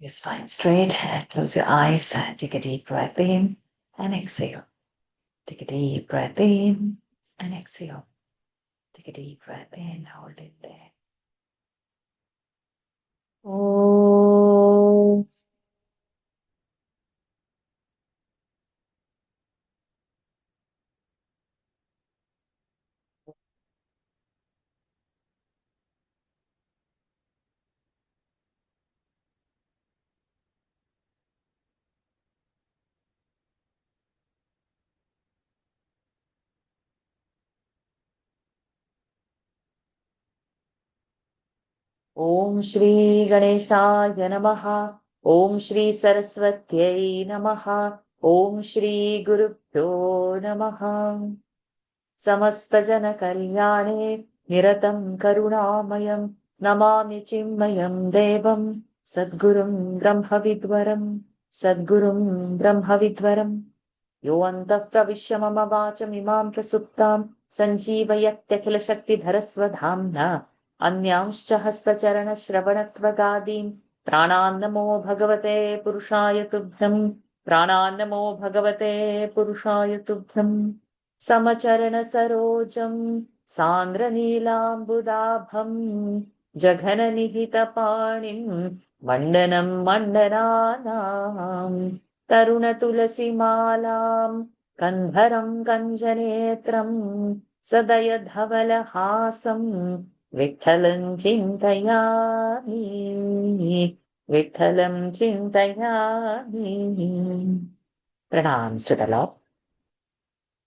Your spine straight. Close your eyes. Take a deep breath in and exhale. Take a deep breath in and exhale. Take a deep breath in. Hold it there. Oh. Om Shri Ganeshaya Namaha. Om Shri Saraswatyai Namaha. Om Shri Gurubhyo Namaha. Samastajana Kalyane Niratam Karunamayam Namami Chinmayam Devam Sadgurum Brahmavidvaram Sadgurum Brahmavidvaram Yoantah Pravishya Mama Vacham Imam Prasuptam Sanjeevayatyakila Shakti Dharasvadhamna Anyanscha Hastacharana Shravanatvagadin Pranannamo Bhagavate Purushaya Tubhyam Pranannamo Bhagavate Purushaya Tubhyam Samacharana Sarojam Sandra Neelambudabham Jaghana Nihita Panim Mandanam Mandananam Taruna Tulasi Malam Kandharam Kanjanetram Sadaya Dhavala Hasam Vithalam Chintayami Vithalam Chintayami. Pranams to the Lord.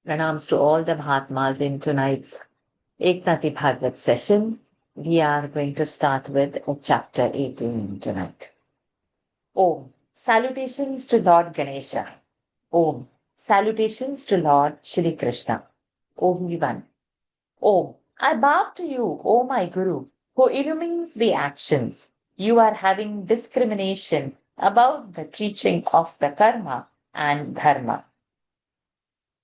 Pranams to all the Mahatmas in tonight's Eknathi Bhagawat session. We are going to start with chapter 18 tonight. Om. Salutations to Lord Ganesha. Om. Salutations to Lord Shri Krishna. Om 1. Om. I bow to you, O my Guru, who illumines the actions. You are having discrimination about the teaching of the karma and dharma.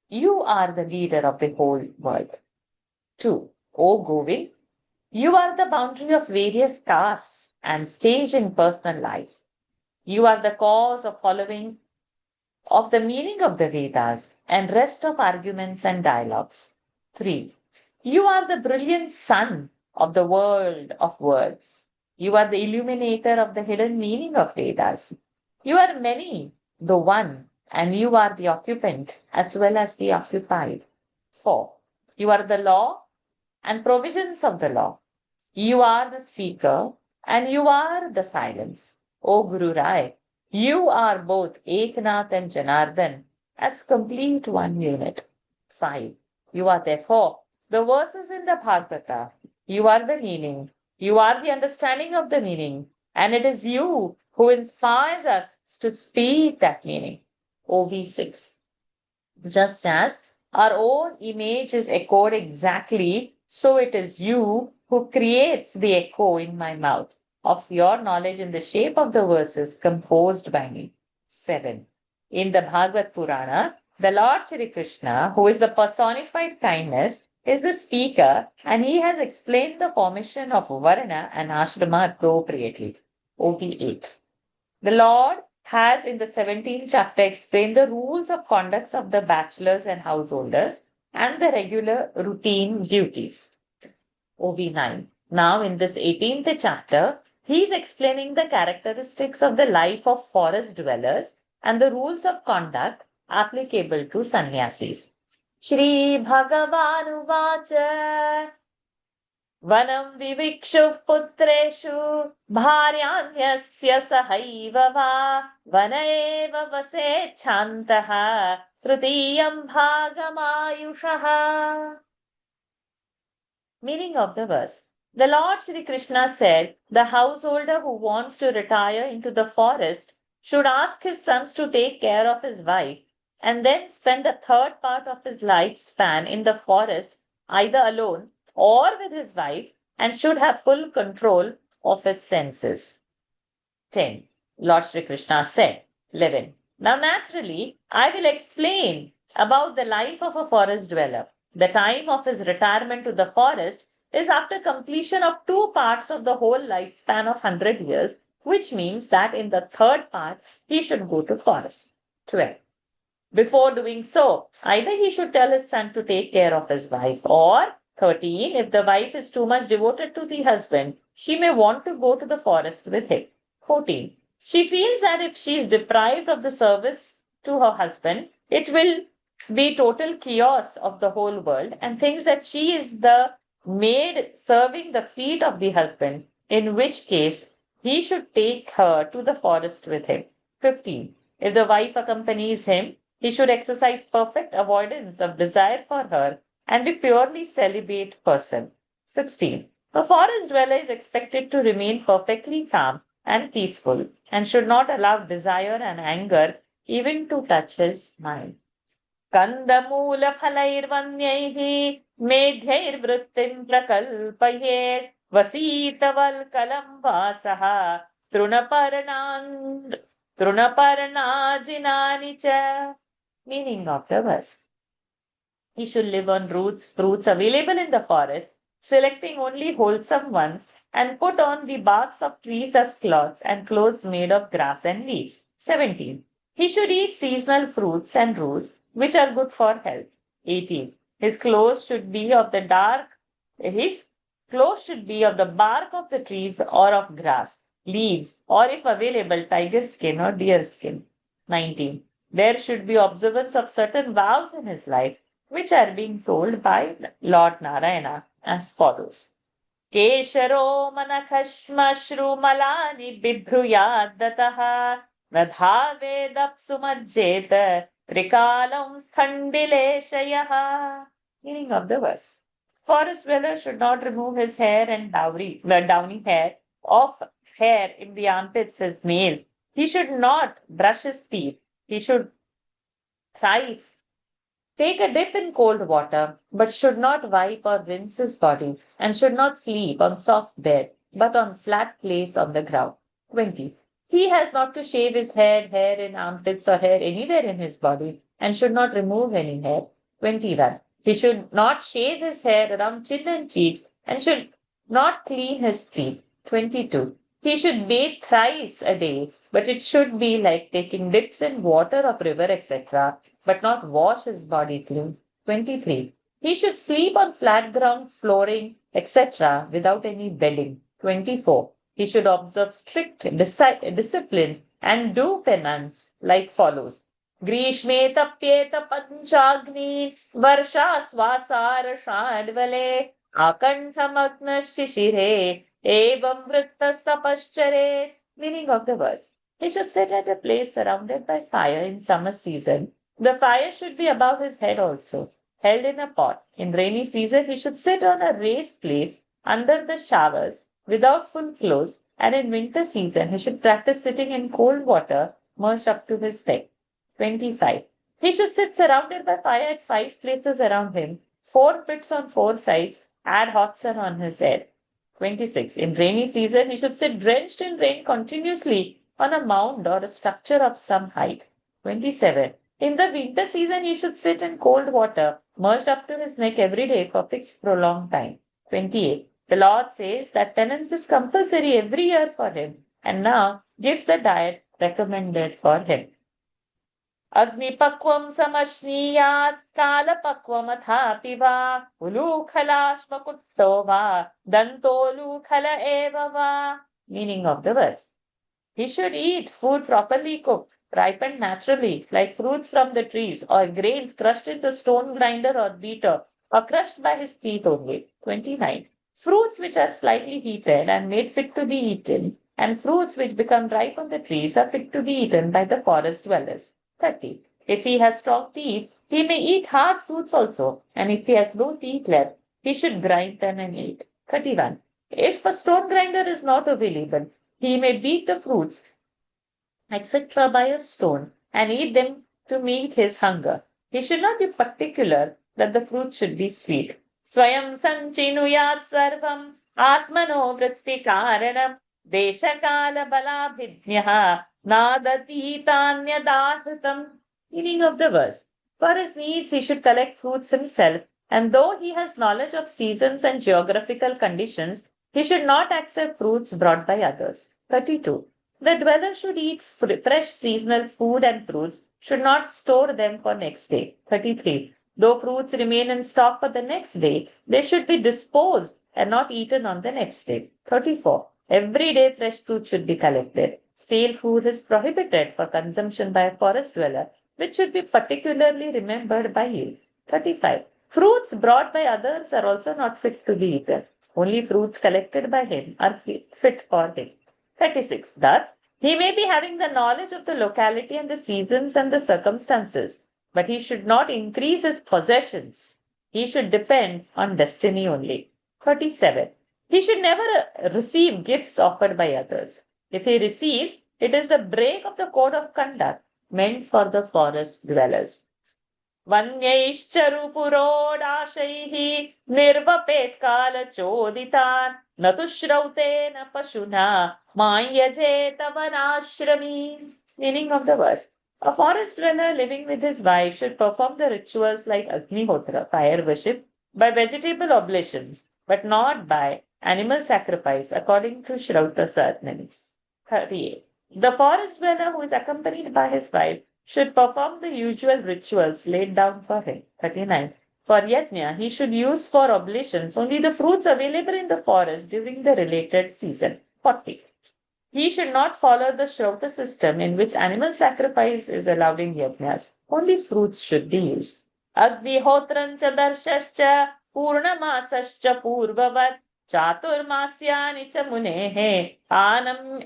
You are the leader of the whole world. 2. O Govind, you are the boundary of various castes and stage in personal life. You are the cause of following of the meaning of the Vedas and rest of arguments and dialogues. 3. You are the brilliant sun of the world of words. You are the illuminator of the hidden meaning of Vedas. You are many, the one, and you are the occupant as well as the occupied. 4. You are the law and provisions of the law. You are the speaker and you are the silence. O Guru Rai, you are both Eknath and Janardhan as complete one unit. 5. You are therefore the verses in the Bhagavata. You are the meaning. You are the understanding of the meaning. And it is you who inspires us to speak that meaning. OV6. Just as our own image is echoed exactly, so it is you who creates the echo in my mouth of your knowledge in the shape of the verses composed by me. 7. In the Bhagavad Purana, the Lord Shri Krishna, who is the personified kindness, is the speaker, and he has explained the formation of Varna and Ashrama appropriately. OP8. The Lord has in the 17th chapter explained the rules of conduct of the bachelors and householders and the regular routine duties. OV9. Now in this 18th chapter, he is explaining the characteristics of the life of forest dwellers and the rules of conduct applicable to sannyasis. Shri Bhagavan Uvacha Vanam vivikshuv putreshu bharyanyasya sahaiva va vana eva vasechantaha tritiyam bhagamayushaha. Meaning of the verse. The Lord Shri Krishna said, the householder who wants to retire into the forest should ask his sons to take care of his wife and then spend the third part of his lifespan in the forest either alone or with his wife and should have full control of his senses. 10. Lord Shri Krishna said, 11. Now naturally, I will explain about the life of a forest dweller. The time of his retirement to the forest is after completion of two parts of the whole lifespan of 100 years, which means that in the third part, he should go to forest. 12. Before doing so, either he should tell his son to take care of his wife, or 13, if the wife is too much devoted to the husband, she may want to go to the forest with him. 14. She feels that if she is deprived of the service to her husband, it will be total chaos of the whole world, and thinks that she is the maid serving the feet of the husband, in which case he should take her to the forest with him. 15. If the wife accompanies him, he should exercise perfect avoidance of desire for her and be purely celibate person. 16. A forest dweller is expected to remain perfectly calm and peaceful and should not allow desire and anger even to touch his mind. कन्दमूलफलैर्वन्यैः मेध्यैर्वृत्तिं प्रकल्पयेत् वसीतवल्कलं वासः तृणपर्णाजिनानि च. Meaning of the verse. He should live on roots, fruits available in the forest, selecting only wholesome ones, and put on the barks of trees as cloths and clothes made of grass and leaves. 17. He should eat seasonal fruits and roots which are good for health. 18. His clothes should be of the bark of the trees or of grass, leaves, or if available, tiger skin or deer skin. 19. There should be observance of certain vows in his life, which are being told by Lord Narayana as follows. Kesharo manakashmashrumalani bibhruyadataha nadhavedapsumajjeta trikalam sthandileshayaha. Meaning of the verse. Forest dweller should not remove his hair and the downy hair of hair in the armpits, his nails. He should not brush his teeth. He should thrice take a dip in cold water, but should not wipe or rinse his body, and should not sleep on soft bed, but on flat place on the ground. 20. He has not to shave his head, hair in armpits, or hair anywhere in his body, and should not remove any hair. 21. He should not shave his hair around chin and cheeks, and should not clean his teeth. 22. He should bathe thrice a day, but it should be like taking dips in water of river, etc., but not wash his body clean. 23. He should sleep on flat ground, flooring, etc., without any bedding. 24. He should observe strict discipline and do penance like follows. Grishme tapyeta panchagni varsha swasara shadvale akanthamagna shishire evam vrittastapaschare. Meaning of the verse. He should sit at a place surrounded by fire in summer season. The fire should be above his head also, held in a pot. In rainy season, he should sit on a raised place under the showers without full clothes, and in winter season, he should practice sitting in cold water merged up to his neck. 25. He should sit surrounded by fire at 5 places around him, 4 pits on 4 sides, add hot sun on his head. 26. In rainy season, he should sit drenched in rain continuously on a mound or a structure of some height. 27. In the winter season, he should sit in cold water, merged up to his neck every day for fixed prolonged time. 28. The Lord says that penance is compulsory every year for him, and now gives the diet recommended for him. Agnipakvam samashniyaat kalapakvamathapi va ulukhalashmakutto va dantolukhala eva va. Meaning of the verse. He should eat food properly cooked, ripened naturally, like fruits from the trees, or grains crushed in the stone grinder or beater, or crushed by his teeth only. 29. Fruits which are slightly heated and made fit to be eaten, and fruits which become ripe on the trees are fit to be eaten by the forest dwellers. 30. If he has strong teeth, he may eat hard fruits also, and if he has no teeth left, he should grind them and eat. 31. If a stone grinder is not available, he may beat the fruits, etc., by a stone and eat them to meet his hunger. He should not be particular that the fruit should be sweet. Swayam sanchinuyat sarvam atmano vritti karanam deshakala balabhidnyaha nadati tanyadahritam. Meaning of the verse. For his needs, he should collect fruits himself, and though he has knowledge of seasons and geographical conditions, he should not accept fruits brought by others. 32. The dweller should eat fresh seasonal food and fruits, should not store them for next day. 33. Though fruits remain in stock for the next day, they should be disposed and not eaten on the next day. 34. Every day fresh fruit should be collected. Stale food is prohibited for consumption by a forest dweller, which should be particularly remembered by you. 35. Fruits brought by others are also not fit to be eaten. Only fruits collected by him are fit for him. 36. Thus, he may be having the knowledge of the locality and the seasons and the circumstances, but he should not increase his possessions. He should depend on destiny only. 37. He should never receive gifts offered by others. If he receives, it is the break of the code of conduct meant for the forest dwellers. वन्यैश्चरुपुरोडाशैः निर्वपेत् कालचोदितान् न तु श्रौतेन पशुना मायजेत वनाश्रमी. Meaning of the verse. A forest dweller living with his wife should perform the rituals like Agnihotra, fire worship, by vegetable oblations, but not by animal sacrifice according to Shrauta Satnanis. 38. The forest dweller who is accompanied by his wife should perform the usual rituals laid down for him. 39. For yajna, he should use for oblations only the fruits available in the forest during the related season. 40. He should not follow the Shrauta system in which animal sacrifice is allowed in yajnas. Only fruits should be used. Agnihotrancha darshascha purnamasascha purvavat chaturmasyani cha munehe anam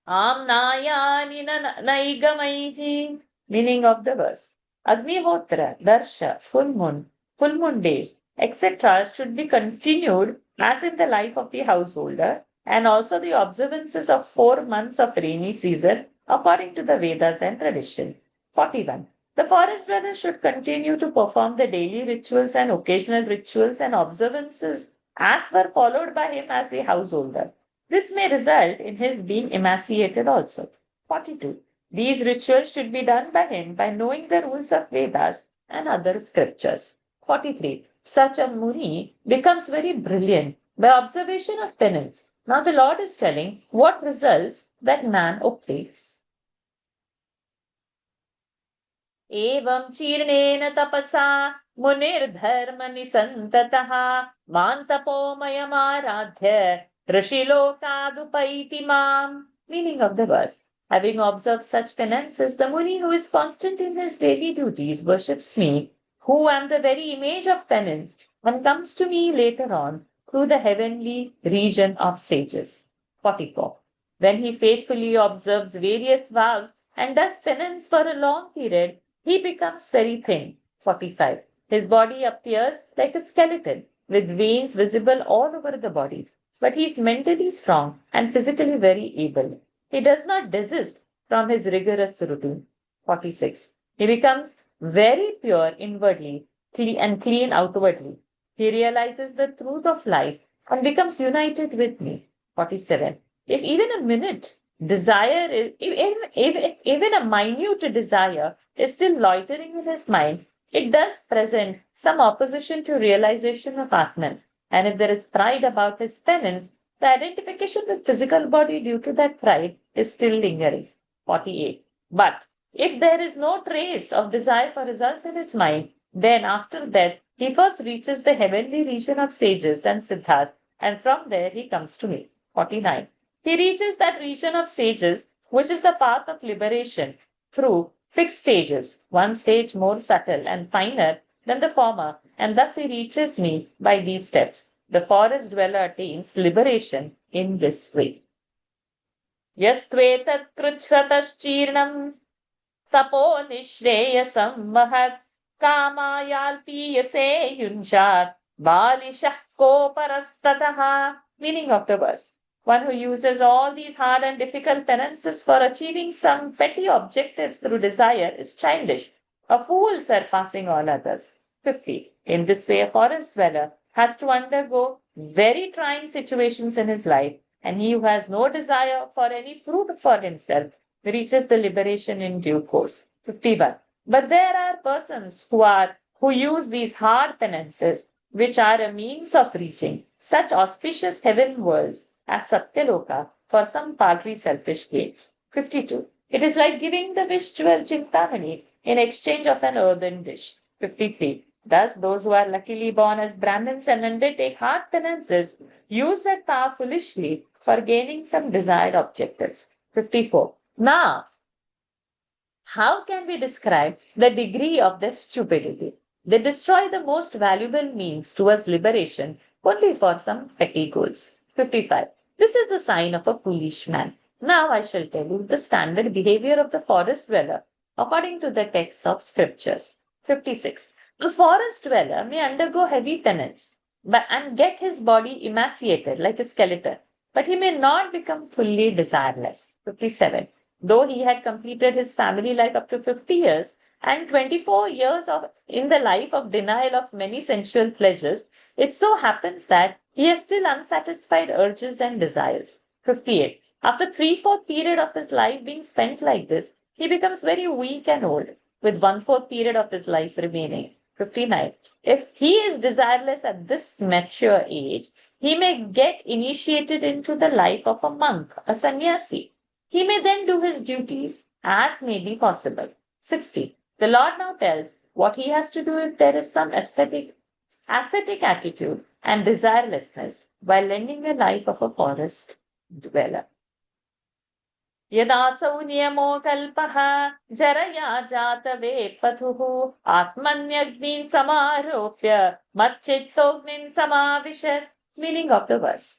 Amnayani naigamaihi. Meaning of the verse. Agnihotra, Darsha, full moon days, etc. should be continued as in the life of the householder, and also the observances of 4 months of rainy season according to the Vedas and tradition. 41. The forest dweller should continue to perform the daily rituals and occasional rituals and observances as were followed by him as a householder. This may result in his being emaciated also. 42. These rituals should be done by him by knowing the rules of Vedas and other scriptures. 43. Such a Muni becomes very brilliant by observation of penance. Now the Lord is telling what results that man obtains. Evam chirnena tapasa munir nisantataha mantapomaya Rishilokadupaiti mam. Meaning of the verse. Having observed such penances, the Muni who is constant in his daily duties worships me, who am the very image of penance, and comes to me later on through the heavenly region of sages. 44. When he faithfully observes various vows and does penance for a long period, he becomes very thin. 45. His body appears like a skeleton with veins visible all over the body. But he is mentally strong and physically very able. He does not desist from his rigorous routine. 46. He becomes very pure inwardly and clean outwardly. He realizes the truth of life and becomes united with me. 47. If even a minute desire, even a minute desire is still loitering in his mind, it does present some opposition to realization of Atman. And if there is pride about his penance, the identification with physical body due to that pride is still lingering. 48. But if there is no trace of desire for results in his mind, then after that, he first reaches the heavenly region of sages and siddhas, and from there he comes to me. 49. He reaches that region of sages, which is the path of liberation, through fixed stages, one stage more subtle and finer than the former, and thus he reaches me by these steps. The forest dweller attains liberation in this way. Yastvetat kruchhrataschirnam tapo nishreyasam mahat kamayalpiyase yunchat balishah koparastataha. Meaning of the verse. One who uses all these hard and difficult penances for achieving some petty objectives through desire is childish, a fool surpassing all others. 50. In this way, a forest dweller has to undergo very trying situations in his life, and he who has no desire for any fruit for himself reaches the liberation in due course. 51. But there are persons who use these hard penances, which are a means of reaching such auspicious heaven worlds as Satyaloka, for some paltry selfish gains. 52. It is like giving the wish jewel Chintamani in exchange of an earthen dish. 53. Thus, those who are luckily born as Brahmins and undertake hard penances use that power foolishly for gaining some desired objectives. 54. Now, how can we describe the degree of their stupidity? They destroy the most valuable means towards liberation only for some petty goals. 55. This is the sign of a foolish man. Now I shall tell you the standard behavior of the forest dweller according to the texts of scriptures. 56. The forest dweller may undergo heavy penance and get his body emaciated like a skeleton, but he may not become fully desireless. 57. Though he had completed his family life up to 50 years and 24 years in the life of denial of many sensual pleasures, it so happens that he has still unsatisfied urges and desires. 58. After 3/4 period of his life being spent like this, he becomes very weak and old, with 1/4 period of his life remaining. 59. If he is desireless at this mature age, he may get initiated into the life of a monk, a sannyasi. He may then do his duties as may be possible. 60. The Lord now tells what he has to do if there is some ascetic attitude and desirelessness while lending the life of a forest dweller. यदासौ नियमो कल्पः जरया जातवेपथुः आत्मन्यग्निं समारोप्य मच्चित्तोऽग्निं समाविशत्. Meaning of the verse.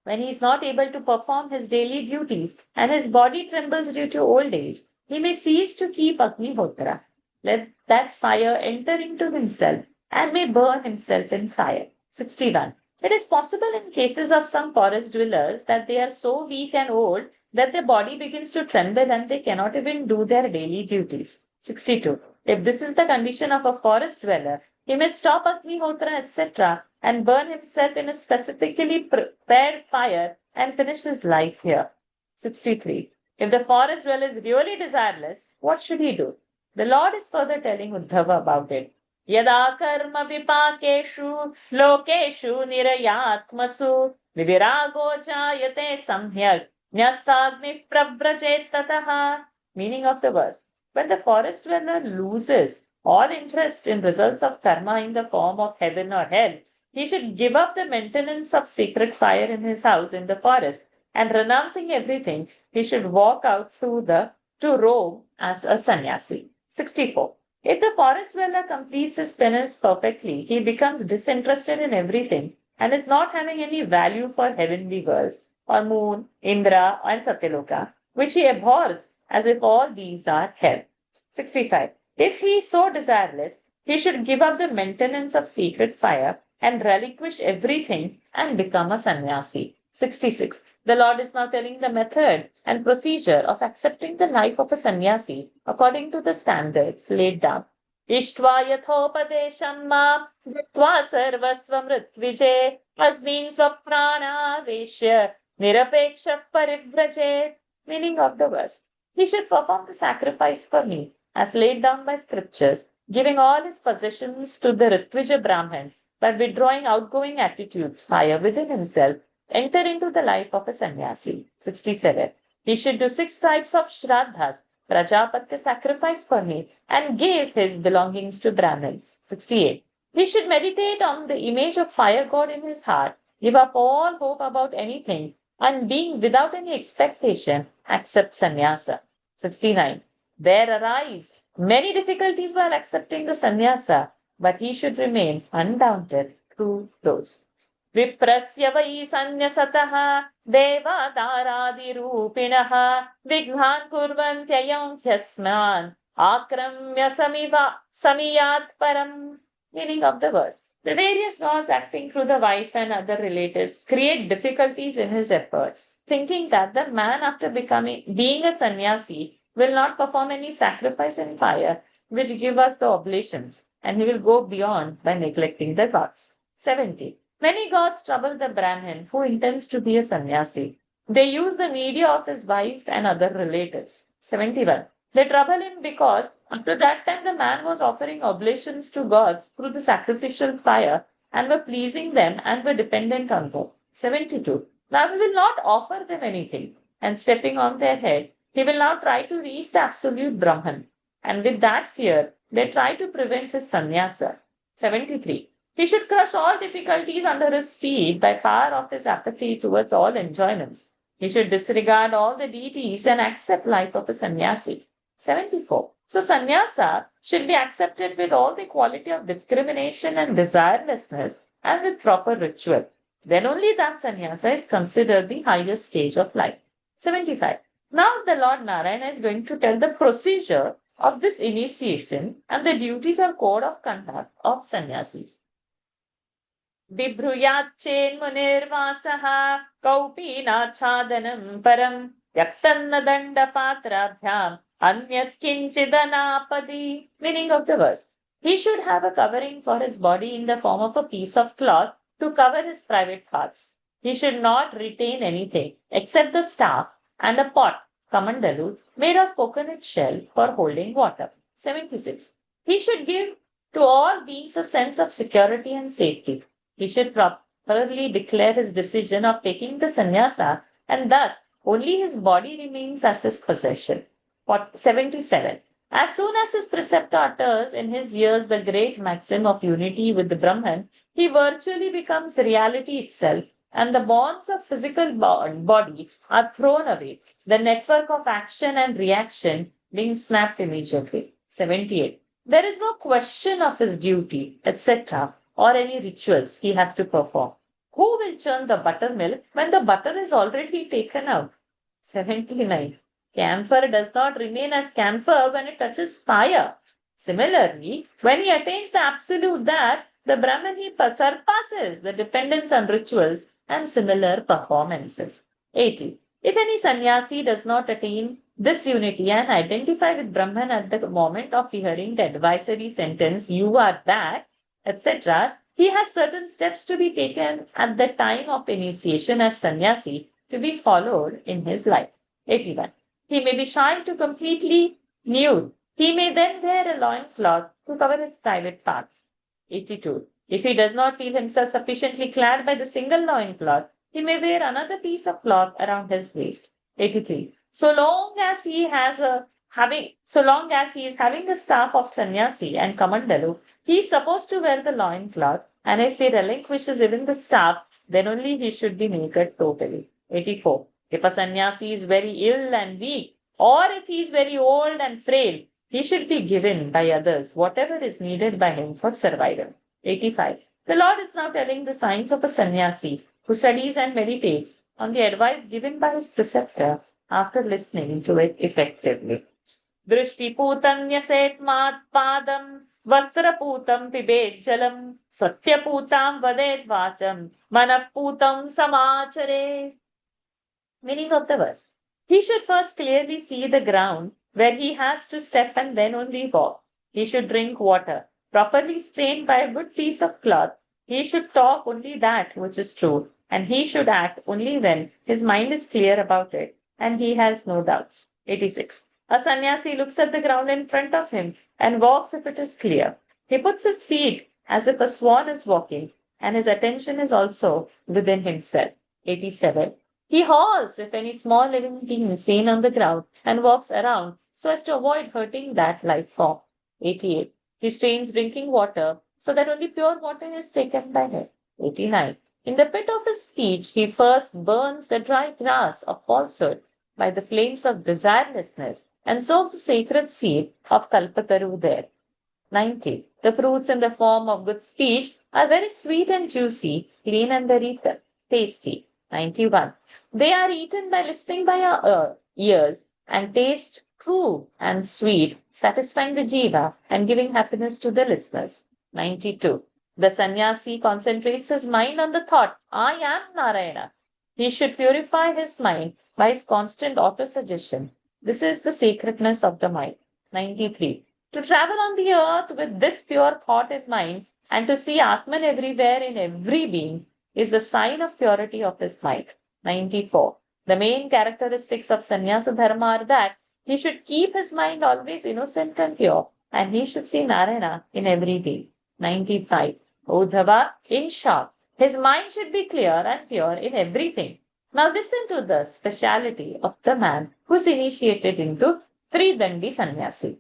When he is not able to perform his daily duties and his body trembles due to old age, he may cease to keep Agnihotra. Let that fire enter into himself and may burn himself in fire. 61. It is possible in cases of some forest dwellers that they are so weak and old that their body begins to tremble and they cannot even do their daily duties. 62. If this is the condition of a forest dweller, he may stop Agnihotra, etc., and burn himself in a specifically prepared fire and finish his life here. 63. If the forest dweller is really desireless, what should he do? The Lord is further telling Uddhava about it. Yada karma vipakeshu lokeshu nirayatmasu vivirago jayate samhyak nyastagni pravrajet tataha. Meaning of the verse. When the forest dweller loses all interest in results of karma in the form of heaven or hell, he should give up the maintenance of sacred fire in his house in the forest, and renouncing everything, he should walk out to roam as a sannyasi. 64. If the forest dweller completes his penance perfectly, he becomes disinterested in everything and is not having any value for heavenly worlds, or moon, Indra, and Satyaloka, which he abhors as if all these are hell. 65. If he is so desireless, he should give up the maintenance of sacred fire and relinquish everything and become a sannyasi. 66. The Lord is now telling the method and procedure of accepting the life of a sannyasi according to the standards laid down. Ishtva yathopadesham mam ditva sarvasvam ritvije agnin swaprana veshya nirapeksha parivrajet. Meaning of the verse. He should perform the sacrifice for me as laid down by scriptures, giving all his possessions to the Ritvija Brahman, by withdrawing outgoing attitudes, fire within himself, enter into the life of a sannyasi. 67. He should do 6 types of shraddhas, Prajapatya sacrifice for me, and give his belongings to Brahmins. 68. He should meditate on the image of fire god in his heart, give up all hope about anything, and being without any expectation, accept sannyasa. 69. There arise many difficulties while accepting the sannyasa, but he should remain undaunted through those. Viprasya vai sanyasataha devadaradi rupinaha vighan kurvantyayam hyasman akramya samiyat param. Meaning of the verse. The various gods acting through the wife and other relatives create difficulties in his efforts, thinking that the man after being a sannyasi will not perform any sacrifice in fire which give us the oblations, and he will go beyond by neglecting the gods. 70. Many gods trouble the Brahmin who intends to be a sannyasi. They use the media of his wife and other relatives. 71. They trouble him because up to that time the man was offering oblations to gods through the sacrificial fire and were pleasing them and were dependent on them. 72. Now he will not offer them anything, and stepping on their head, he will now try to reach the absolute Brahman. And with that fear, they try to prevent his sannyasa. 73. He should crush all difficulties under his feet by power of his apathy towards all enjoyments. He should disregard all the deities and accept life of a sannyasi. 74. So sannyasa should be accepted with all the quality of discrimination and desirelessness and with proper ritual. Then only that sannyasa is considered the highest stage of life. 75. Now the Lord Narayana is going to tell the procedure of this initiation and the duties or code of conduct of sannyasis. Bibhruyatchenmunirvasaha kaupinachadanam param yaktanna dandapatrabhyam anyat kinchidanapadi. Meaning of the verse. He should have a covering for his body in the form of a piece of cloth to cover his private parts. He should not retain anything except the staff and a pot, kamandalu, made of coconut shell for holding water. 76. He should give to all beings a sense of security and safety. He should properly declare his decision of taking the sannyasa, and thus only his body remains as his possession. 77. As soon as his preceptor utters in his ears the great maxim of unity with the Brahman, he virtually becomes reality itself, and the bonds of physical body are thrown away, the network of action and reaction being snapped immediately. 78. There is no question of his duty, etc., or any rituals he has to perform. Who will churn the buttermilk when the butter is already taken out? 79. Camphor does not remain as camphor when it touches fire. Similarly, when he attains the absolute that, the Brahman he surpasses the dependence on rituals and similar performances. 80. If any sannyasi does not attain this unity and identify with Brahman at the moment of hearing the advisory sentence, you are that, etc., he has certain steps to be taken at the time of initiation as sannyasi to be followed in his life. 81. He may be shy to completely nude. He may then wear a loincloth to cover his private parts. 82. If he does not feel himself sufficiently clad by the single loincloth, he may wear another piece of cloth around his waist. 83. So long as he is having the staff of sannyasi and kamandalu, he is supposed to wear the loincloth, and if he relinquishes even the staff, then only he should be naked totally. 84. If a sannyasi is very ill and weak, or if he is very old and frail, he should be given by others whatever is needed by him for survival. 85. The Lord is now telling the signs of a sannyasi who studies and meditates on the advice given by his preceptor after listening to it effectively. Drishtiputam nyasetmat padam vastraputam pibet jalam satyaputam vadet vacham manavputam samachare. Meaning of the verse. He should first clearly see the ground where he has to step and then only walk. He should drink water, properly stained by a good piece of cloth. He should talk only that which is true, and he should act only when his mind is clear about it and he has no doubts. 86. A sannyasi looks at the ground in front of him and walks if it is clear. He puts his feet as if a swan is walking, and his attention is also within himself. 87. He halts if any small living being is seen on the ground and walks around so as to avoid hurting that life form. 88. He strains drinking water so that only pure water is taken by him. 89. In the pit of his speech, he first burns the dry grass of falsehood by the flames of desirelessness and sows the sacred seed of Kalpataru there. 90. The fruits in the form of good speech are very sweet and juicy, clean and very tasty. 91. They are eaten by listening by our ears and taste true and sweet, satisfying the jiva and giving happiness to the listeners. 92. The sannyasi concentrates his mind on the thought, I am Narayana. He should purify his mind by his constant autosuggestion. This is the sacredness of the mind. 93. To travel on the earth with this pure thought in mind and to see Atman everywhere in every being is the sign of purity of his mind. 94. The main characteristics of sannyasa dharma are that he should keep his mind always innocent and pure, and he should see Narayana in every being. 95. Uddhava, in short, his mind should be clear and pure in everything. Now listen to the speciality of the man who's initiated into Tridandi Sannyasi.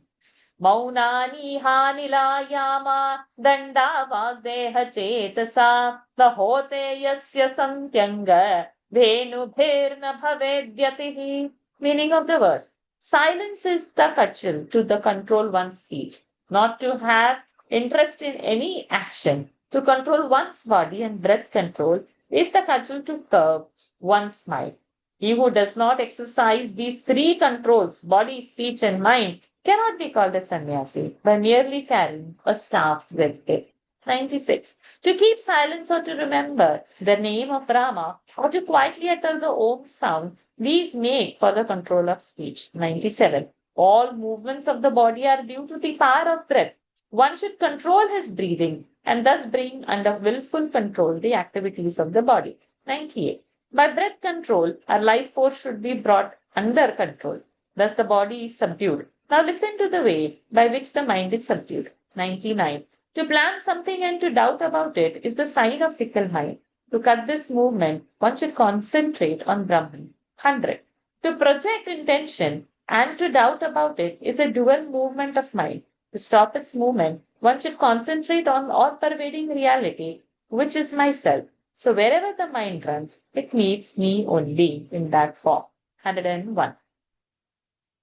Maunani nilayama danda vagdeha chetasa lahote yasya santyanga venu bhirna bhavedyatihi. Meaning of the verse. Silence is the cudgel to the control one's speech, not to have interest in any action. To control one's body and breath control is the cudgel to curb one's mind. He who does not exercise these three controls, body, speech, and mind, cannot be called a sannyasi by merely carrying a staff with it. 96. To keep silence or to remember the name of Brahma or to quietly utter the Om sound, these make for the control of speech. 97. All movements of the body are due to the power of breath. One should control his breathing and thus bring under willful control the activities of the body. 98. By breath control, our life force should be brought under control. Thus the body is subdued. Now listen to the way by which the mind is subdued. 99. To plan something and to doubt about it is the sign of fickle mind. To cut this movement, one should concentrate on Brahman. 100. To project intention and to doubt about it is a dual movement of mind. To stop its movement, one should concentrate on all-pervading reality, which is myself. So wherever the mind runs, it meets me only in that form. 101.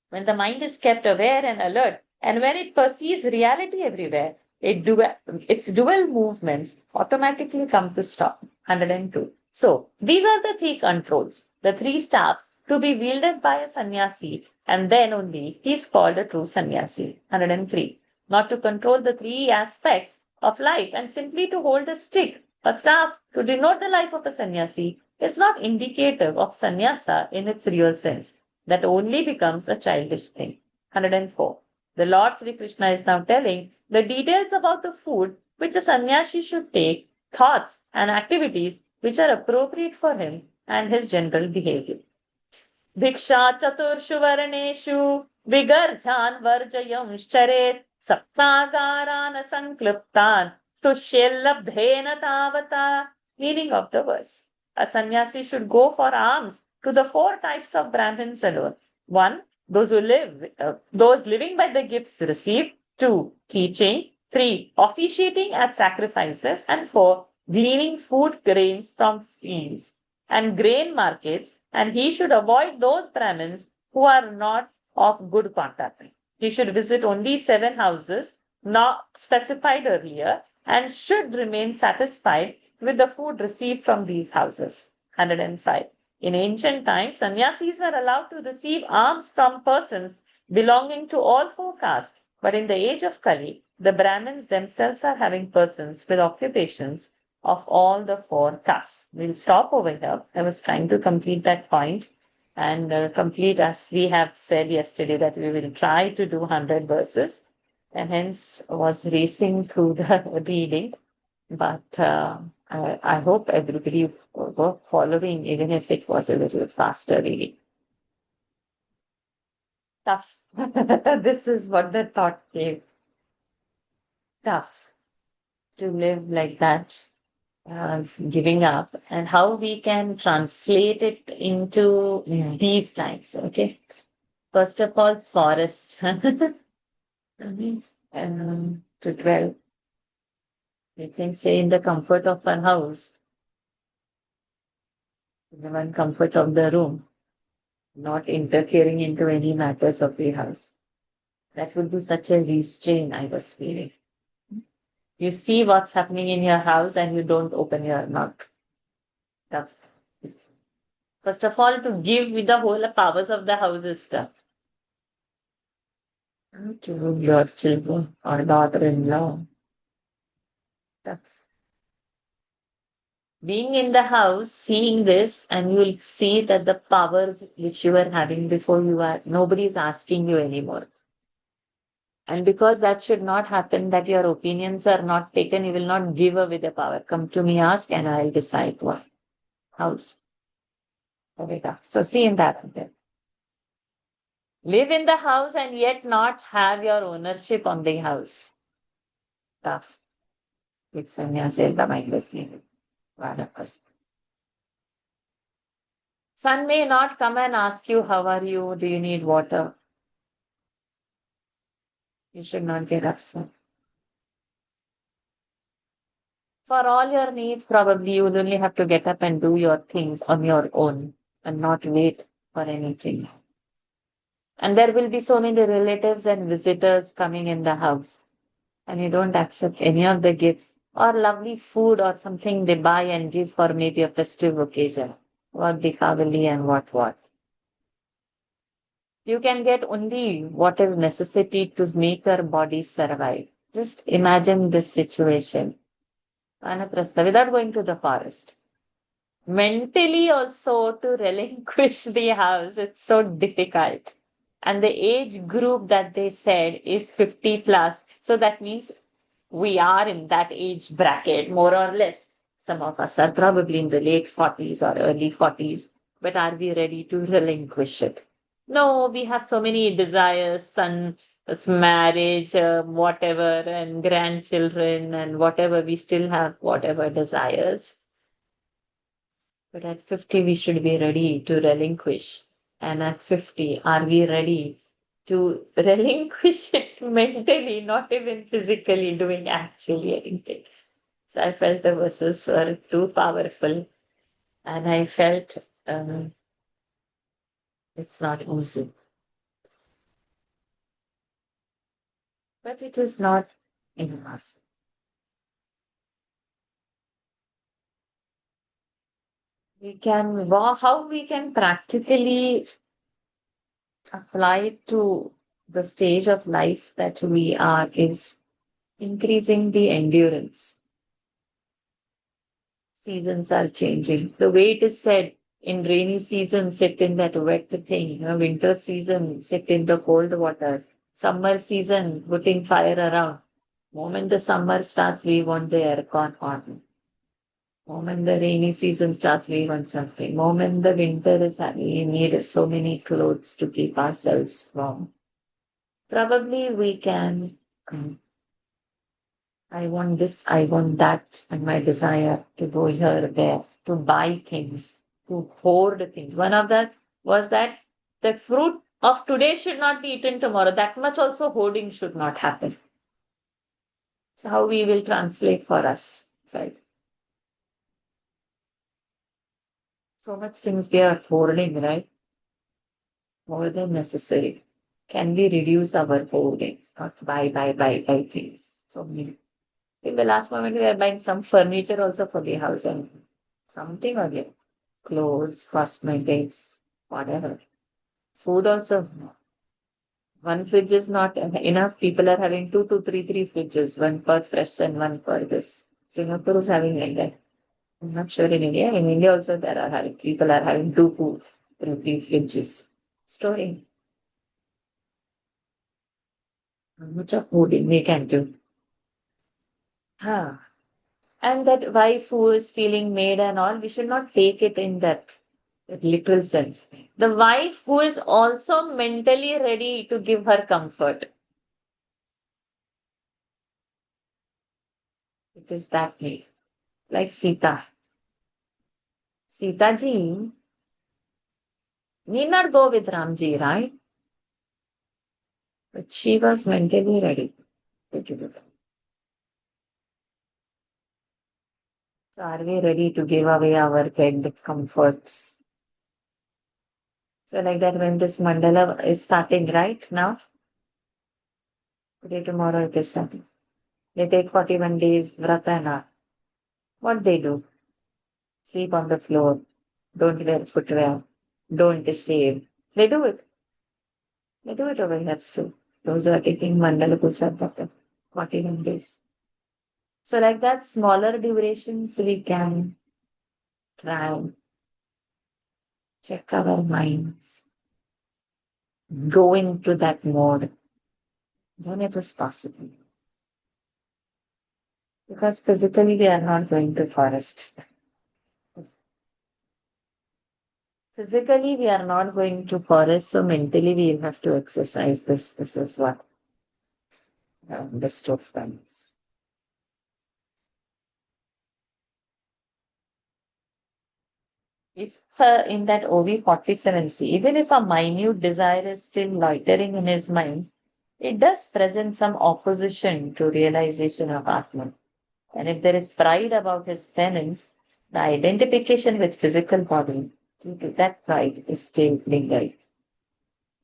When the mind is kept aware and alert, and when it perceives reality everywhere, its dual movements automatically come to stop. 102. So, these are the three controls, the three staffs to be wielded by a sannyasi, and then only he is called a true sannyasi. 103. Not to control the three aspects of life and simply to hold a stick, a staff to denote the life of a sannyasi is not indicative of sannyasa in its real sense. That only becomes a childish thing. 104. The Lord Sri Krishna is now telling the details about the food which a sannyasi should take, thoughts and activities which are appropriate for him and his general behavior. Bhiksha chaturshu varaneshu vigarthan varjayamscharet saptagarana sankliptan tushyellabdhena tavata. Meaning of the verse. A sannyasi should go for alms to the four types of Brahmins alone. 1. Those living by the gifts received. 2. Teaching. 3. Officiating at sacrifices. And 4. Gleaning food grains from fields and grain markets. And he should avoid those Brahmins who are not of good conduct. He should visit only 7 houses not specified earlier and should remain satisfied with the food received from these houses. 105. In ancient times, sannyasis were allowed to receive alms from persons belonging to all four castes. But in the age of Kali, the Brahmins themselves are having persons with occupations of all the four castes. We'll stop over here. I was trying to complete that point and complete as we have said yesterday that we will try to do 100 verses and hence was racing through the reading. But I hope everybody were following, even if it was a little faster reading. Tough. This is what the thought gave. Tough to live like that, giving up, and how we can translate it into these times. Okay. First of all, forest. To dwell. We can say in the comfort of our house, in the one comfort of the room, not interfering into any matters of the house. That would be such a restraint I was feeling. You see what's happening in your house and you don't open your mouth. Tough. First of all, to give with the whole powers of the house is tough. To your children or daughter-in-law. Tough. Being in the house, seeing this, and you will see that the powers which you were having before nobody is asking you anymore. And because that should not happen, that your opinions are not taken, you will not give away the power. Come to me, ask, and I'll decide what. House. Okay, so see in that. Okay. Live in the house and yet not have your ownership on the house. Tough. It's sannyasi, the mind was needed. Sun may not come and ask you, how are you? Do you need water? You should not get upset. For all your needs, probably you will only have to get up and do your things on your own and not wait for anything. And there will be so many relatives and visitors coming in the house, and you don't accept any of the gifts or lovely food or something they buy and give for maybe a festive occasion, what Deepavali and what. You can get only what is necessity to make your body survive. Just imagine this situation. Vanaprastha, without going to the forest. Mentally also to relinquish the house, it's so difficult. And the age group that they said is 50 plus. So that means we are in that age bracket, more or less. Some of us are probably in the late 40s or early 40s, but are we ready to relinquish it? No, we have so many desires, son, marriage, whatever, and grandchildren, and whatever, we still have whatever desires. But at 50, we should be ready to relinquish. And at 50, are we ready to relinquish it mentally, not even physically doing actually anything? So I felt the verses were too powerful. And I felt it's not easy. But it is not impossible. How we can practically apply it to the stage of life that we are is increasing the endurance. Seasons are changing. The way it is said, in rainy season, sit in that wet thing. Winter season, sit in the cold water. Summer season, putting fire around. Moment the summer starts, we want the aircon on. Moment the rainy season starts, we want something. Moment the winter is, we need so many clothes to keep ourselves warm. Probably we can I want this, I want that, and my desire to go here, there, to buy things, to hoard things. One of that was that the fruit of today should not be eaten tomorrow. That much also hoarding should not happen. So how we will translate for us, right? So much things we are hoarding, right? More than necessary. Can we reduce our hoardings? Not buy things. So many. In the last moment, we are buying some furniture also for the house and something again. Clothes, cosmetics, whatever. Food also. One fridge is not enough. People are having two to three fridges, one for fresh and one for this. Singapore is having like that. I'm not sure in India. In India also there are having people are having two to three fridges. Storing. How much of food we can do? Huh. And that wife who is feeling made and all, we should not take it in that literal sense. The wife who is also mentally ready to give her comfort. It is that way. Like Sita. Sita ji need not go with Ramji, right? But she was mentally ready to give it. So are we ready to give away our bed comforts? So like that when this mandala is starting right now, today, tomorrow it is starting. They take 41 days vratana. What they do? Sleep on the floor. Don't wear footwear. Don't shave. They do it. They do it over here too. Those who are taking mandala puja for 41 days. So like that, smaller durations we can try, check our minds, go into that mode when it is possible. Because physically we are not going to forest. Physically we are not going to forest, so mentally we have to exercise this. This is what the stuff is. If in that OV47C, even if a minute desire is still loitering in his mind, it does present some opposition to realization of Atman. And if there is pride about his penance, the identification with physical body, due to that pride is still lingering.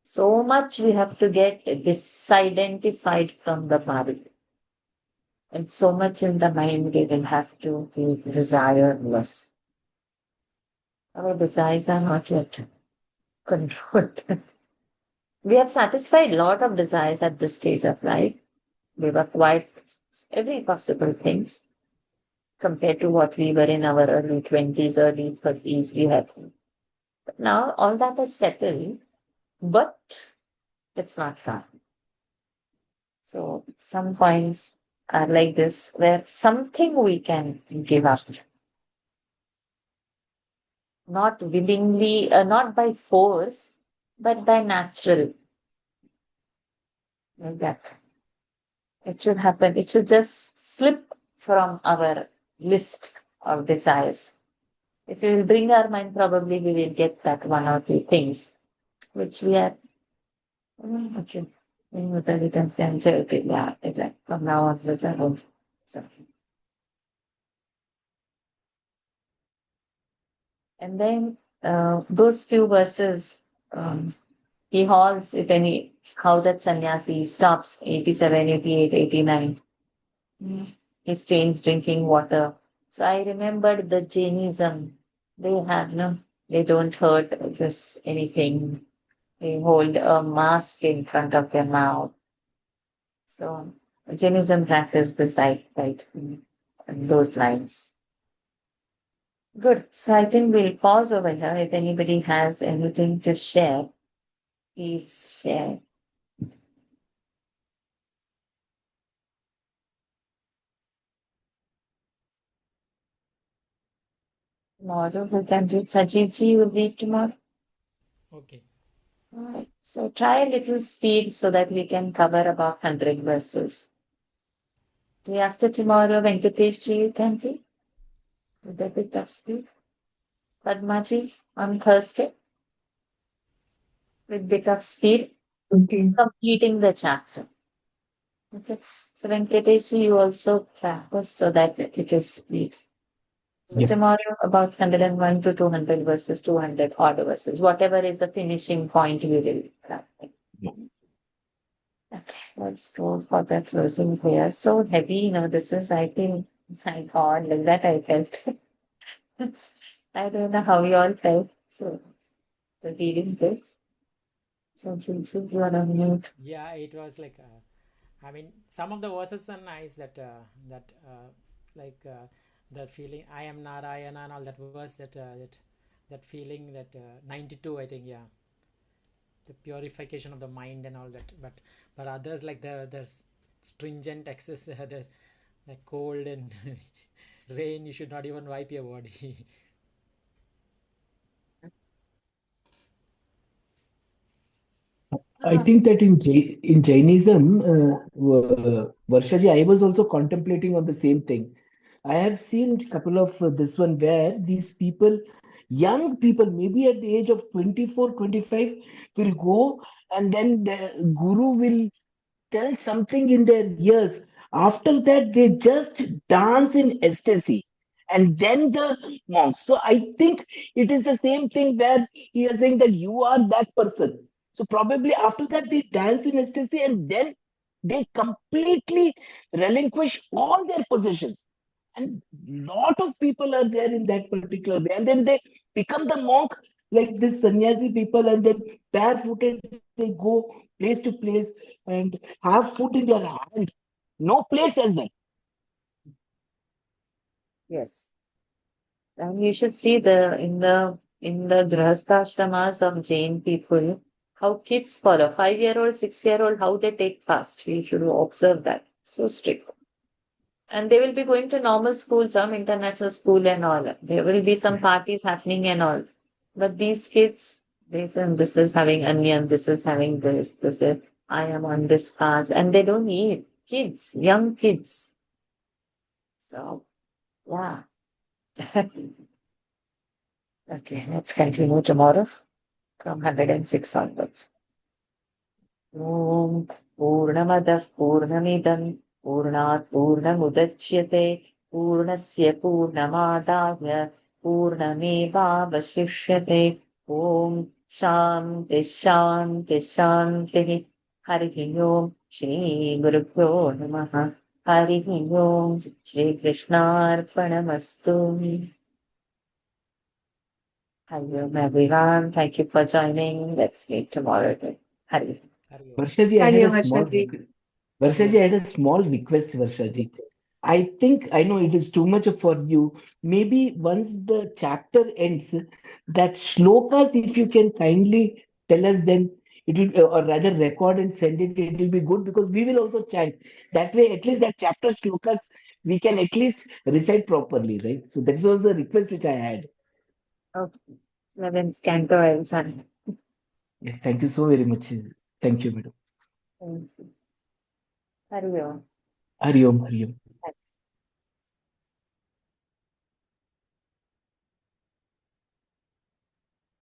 So much we have to get disidentified from the body. And so much in the mind we will have to be desireless. Our desires are not yet controlled. We have satisfied a lot of desires at this stage of life. We've acquired every possible things compared to what we were in our early 20s, early 30s. We have. But now all that is settled, but it's not gone. So some points are like this, where something we can give up, not willingly, not by force, but by natural. Like that. It should happen. It should just slip from our list of desires. If we will bring our mind, probably we will get that one or two things which we are okay. Yeah, like from now onwards, I hope. So, and then those few verses, he halts, if any, how that sannyasi stops 87, 88, 89. He strains drinking water. So I remembered the Jainism. They have no, they don't hurt this anything. They hold a mask in front of their mouth. So Jainism practice the sight, right? Those lines. Good. So I think we'll pause over here. If anybody has anything to share, please share. Tomorrow we can read. Sajivji will read tomorrow. Okay. All right. So try a little speed so that we can cover about 100 verses. Day after tomorrow, Venkateshji, you can read with a bit of speed. Padmaji on Thursday with bit of speed, Okay. completing the chapter. Okay. So Venkateshji, you also practice so that it is speed. So Yeah. tomorrow about 101 to 200 verses, 200 odd verses, whatever is the finishing point we will practice. Yeah. Okay, let's go for the closing prayer. So heavy, this is, I think, my God, like that I felt. I don't know how you all felt. So the reading this. So since you are on mute. Yeah, it was like, I mean, some of the verses are nice like that feeling, I am Narayana and all that verse, that feeling, that 92, I think, yeah, the purification of the mind and all that. But others, like the stringent excess, there's like cold and rain, you should not even wipe your body. I Ah, think that in Jainism, Varshaji, I was also contemplating on the same thing. I have seen a couple of this one where these people, young people, maybe at the age of 24, 25, will go and then the guru will tell something in their ears. After that, they just dance in ecstasy. And then the monks. So I think it is the same thing where he is saying that you are that person. So probably after that, they dance in ecstasy and then they completely relinquish all their possessions. And lot of people are there in that particular way. And then they become the monk, like this sannyasi people, and then barefooted they go place to place and have food in their hand. No plates as well. yes. And you should see in the grahasthashramas of Jain people, how kids follow. 5-year-old, 6-year-old, how they take fast. You should observe that. So strict. And they will be going to normal school, some international school and all. There will be some parties happening and all. But these kids, they say, this is having onion, this is having this is, I am on this fast. And they don't eat. Kids, young kids. So, yeah. Okay, let's continue tomorrow from 106 onwards. ॐ पूर्णमदः पूर्णमिदं पूर्णात् पूर्णमुदच्यते पूर्णस्य पूर्णमादाय पूर्णमेवावशिष्यते ॐ शान्तिः शान्तिः शान्तिः हरिः ओम् श्रीगुरुभ्यो नमः हरिः ओम् श्रीकृष्णार्पणमस्तु. Hari Om everyone. Thank you for joining. Let's meet tomorrow again. Hari Om. Hari Om. Varshaji, I Hari had Om, a small Ashwati. request. Hari Varshaji, I Om. had a small request, Varshaji. I think I know it is too much for you. Maybe once the chapter ends, that shlokas, if you can kindly tell us, then it will, or rather record and send it, it will be good because we will also chant. That way, at least that chapter shlokas, we can at least recite properly, right? So that was the request which I had. Okay. 11th canto, I will send. Yeah, thank you so very much. Thank you, madam. Thank you. Hari Om. Hari Om, Hari Om.